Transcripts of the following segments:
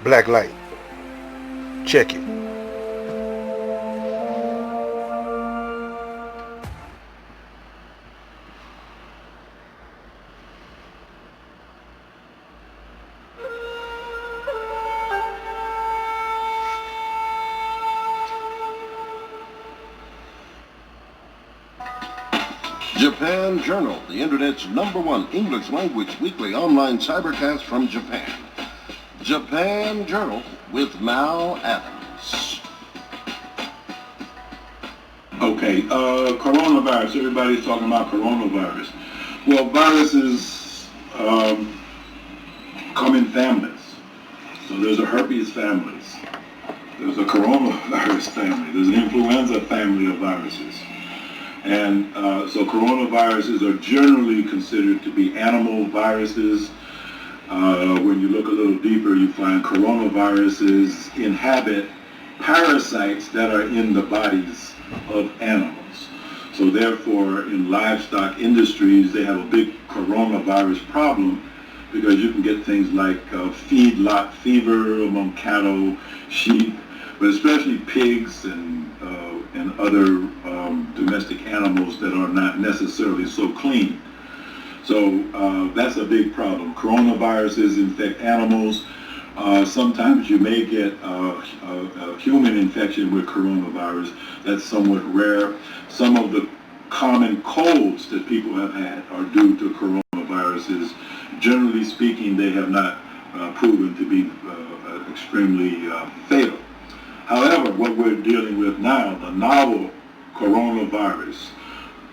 Black light. Check it. Japan Journal, the internet's #1 English language weekly online cybercast from Japan. Japan Journal with Mal Adams. Okay, coronavirus. Everybody's talking about coronavirus. Well, viruses come in families. So there's a herpes family. There's a coronavirus family. There's an influenza family of viruses. And so coronaviruses are generally considered to be animal viruses. When you look a little deeper, you find coronaviruses inhabit parasites that are in the bodies of animals. So therefore, in livestock industries, they have a big coronavirus problem because you can get things like feedlot fever among cattle, sheep, but especially pigs and other domestic animals that are not necessarily so clean. So that's a big problem. Coronaviruses infect animals. Sometimes you may get a human infection with coronavirus. That's somewhat rare. Some of the common colds that people have had are due to coronaviruses. Generally speaking, they have not proven to be extremely fatal. However, what we're dealing with now, the novel coronavirus,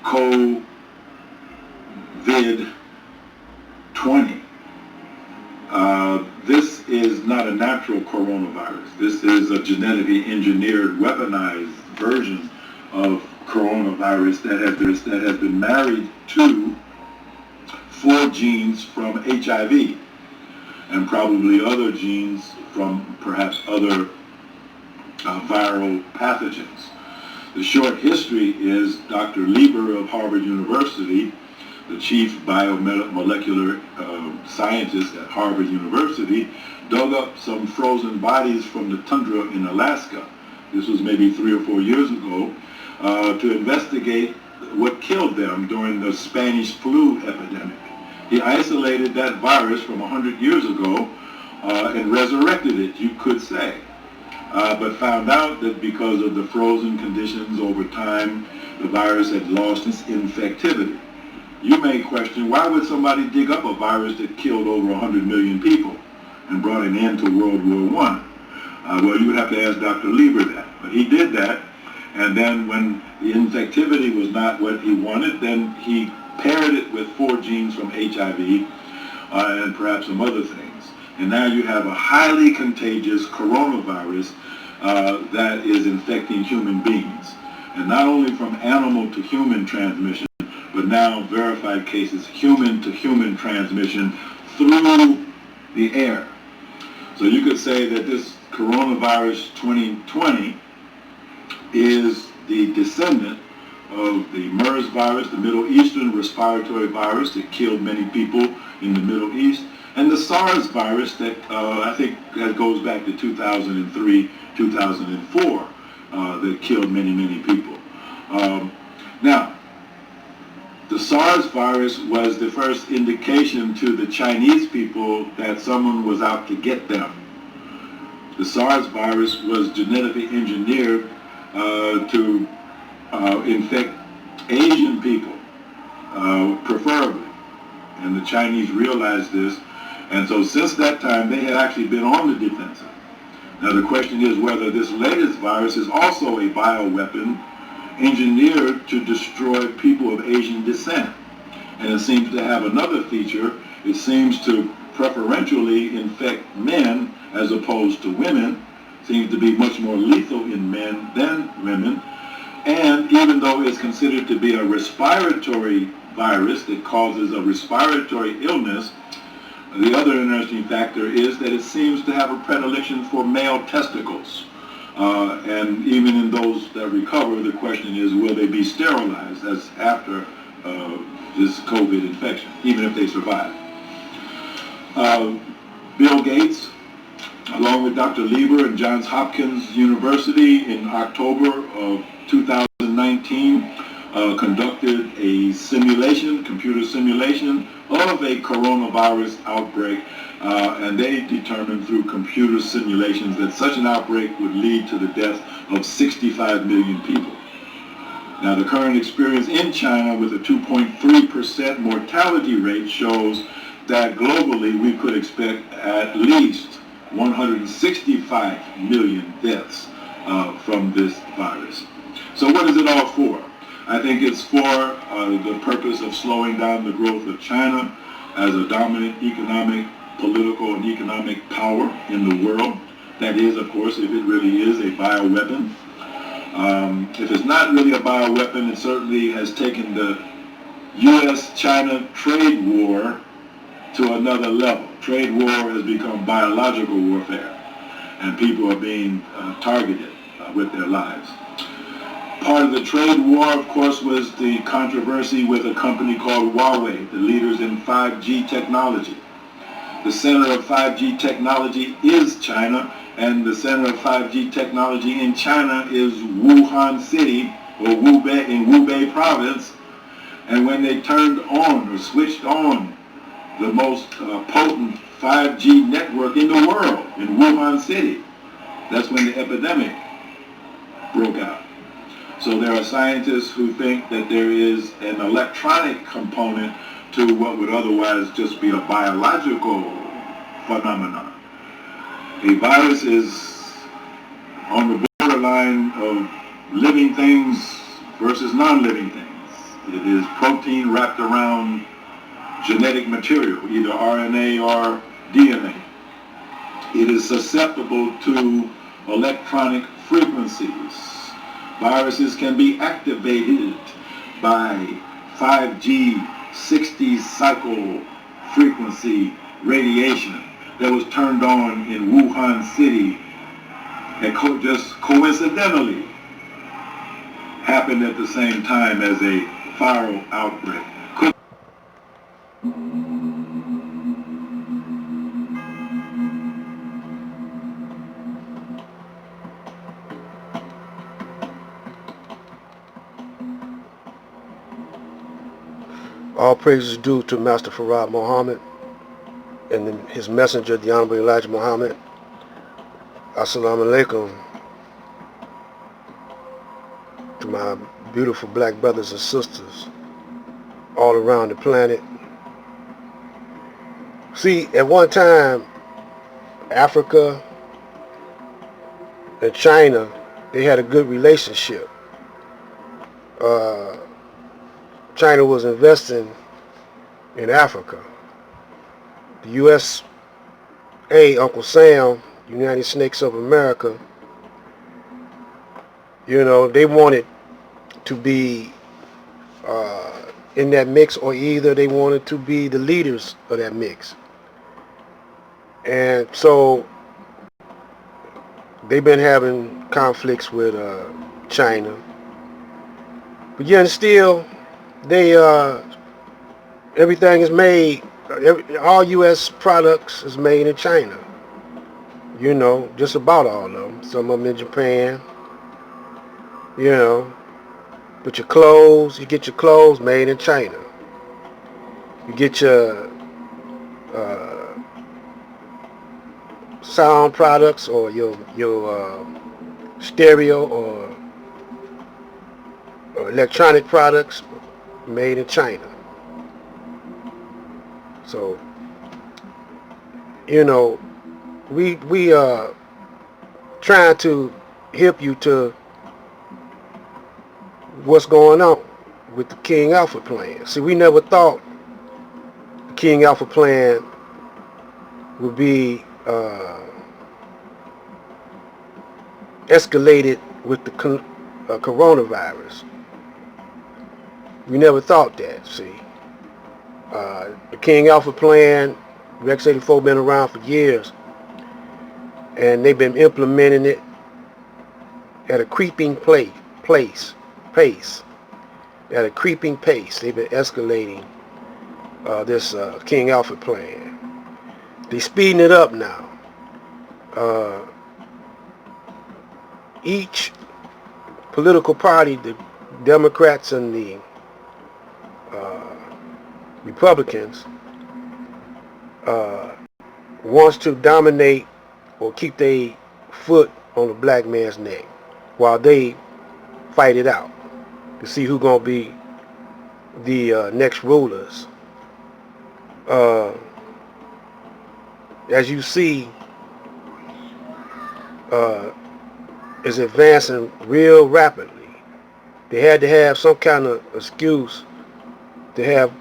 COVID-20, this is not a natural coronavirus. This is a genetically engineered, weaponized version of coronavirus that has been married to 4 genes from HIV and probably other genes from perhaps other viral pathogens. The short history is Dr. Lieber of Harvard University, the chief biomolecular scientist at Harvard University, dug up some frozen bodies from the tundra in Alaska. This was maybe 3 or 4 years ago, to investigate what killed them during the Spanish flu epidemic. He isolated that virus from 100 years ago and resurrected it, you could say. But found out that because of the frozen conditions over time, the virus had lost its infectivity. You may question, why would somebody dig up a virus that killed over 100 million people and brought an end to World War I? Well, you would have to ask Dr. Lieber that. But he did that, and then when the infectivity was not what he wanted, then he paired it with 4 genes from HIV and perhaps some other things. And now you have a highly contagious coronavirus that is infecting human beings. And not only from animal to human transmission, but now verified cases human to human transmission through the air. So you could say that this coronavirus 2020 is the descendant of the MERS virus, the Middle Eastern respiratory virus that killed many people in the Middle East, and the SARS virus that I think that goes back to 2003, 2004, that killed many, many people. Now, the SARS virus was the first indication to the Chinese people that someone was out to get them. The SARS virus was genetically engineered to infect Asian people, preferably. And the Chinese realized this. And so since that time, they had actually been on the defensive. Now the question is whether this latest virus is also a bioweapon engineered to destroy people of Asian descent. And it seems to have another feature. It seems to preferentially infect men as opposed to women. Seems to be much more lethal in men than women. And even though it's considered to be a respiratory virus that causes a respiratory illness, the other interesting factor is that it seems to have a predilection for male testicles. And even in those that recover, the question is, will they be sterilized as after this COVID infection, even if they survive? Bill Gates along with Dr. Lieber and Johns Hopkins University in October of 2019, conducted a simulation, computer simulation of a coronavirus outbreak, and they determined through computer simulations that such an outbreak would lead to the death of 65 million people. Now, the current experience in China with a 2.3% mortality rate shows that globally we could expect at least 165 million deaths from this virus. So what is it all for? I think it's for the purpose of slowing down the growth of China as a dominant economic, political, and economic power in the world. That is, of course, if it really is a bioweapon. If it's not really a bioweapon, it certainly has taken the U.S.-China trade war to another level. Trade war has become biological warfare, and people are being targeted with their lives. Part of the trade war, of course, was the controversy with a company called Huawei, the leaders in 5G technology. The center of 5G technology is China, and the center of 5G technology in China is Wuhan City, or Hubei province. And when they turned on or switched on the most potent 5G network in the world in Wuhan City, that's when the epidemic broke out. So there are scientists who think that there is an electronic component to what would otherwise just be a biological phenomenon. A virus is on the borderline of living things versus non-living things. It is protein wrapped around genetic material, either RNA or DNA. It is susceptible to electronic frequencies. Viruses can be activated by 5G 60 cycle frequency radiation that was turned on in Wuhan City and just coincidentally happened at the same time as a viral outbreak. All praises due to Master Farad Muhammad and his messenger, the Honorable Elijah Muhammad. Assalamu alaikum to my beautiful black brothers and sisters all around the planet. See, at one time, Africa and China, they had a good relationship. China was investing in Africa. The USA, Uncle Sam, United Snakes of America, you know, they wanted to be in that mix, or either they wanted to be the leaders of that mix. And so they've been having conflicts with China. But yet still, they everything is made, all U.S. products is made in China. You know, just about all of them. Some of them in Japan. You know, but your clothes, you get your clothes made in China. You get your sound products or your stereo or electronic products made in China. So, you know, we trying to help you to what's going on with the King Alfred plan. See, we never thought the King Alfred plan would be escalated with the coronavirus. We never thought that, see. The King Alfred plan, Rex 84 been around for years, and they've been implementing it at a creeping pace. At a creeping pace. They've been escalating this King Alfred plan. They're speeding it up now. uh, each political party, the Democrats and the Republicans, wants to dominate or keep their foot on the black man's neck while they fight it out to see who's going to be the next rulers. As you see, is advancing real rapidly. They had to have some kind of excuse to have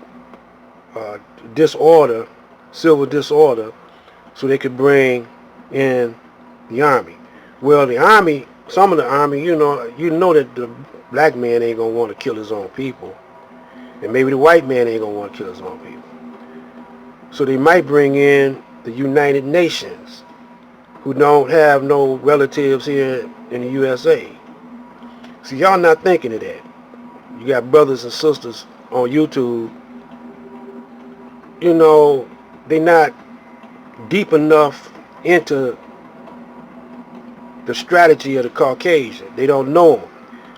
disorder, civil disorder, so they could bring in the army. Well, the army, some of the army, you know that the black man ain't gonna want to kill his own people, and maybe the white man ain't gonna want to kill his own people. So they might bring in the United Nations, who don't have no relatives here in the USA. See, y'all not thinking of that. You got brothers and sisters on YouTube, they not deep enough into the strategy of the Caucasian. They don't know them.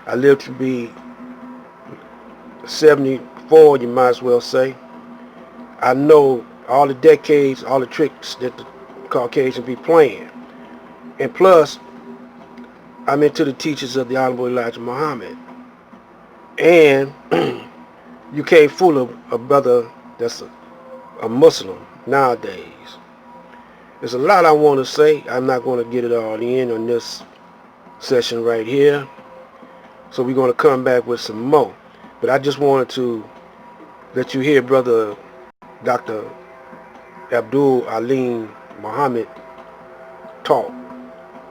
I live to be 74, you might as well say. I know all the decades, all the tricks that the Caucasian be playing. And plus, I'm into the teachings of the Honorable Elijah Muhammad. And you can't fool a brother that's a Muslim nowadays. There's a lot I want to say. I'm not going to get it all in on this session right here. So we're going to come back with some more. But I just wanted to let you hear Brother Dr. Abdul Alim Muhammad talk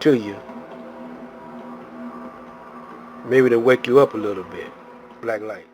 to you. Maybe to wake you up a little bit. Black light.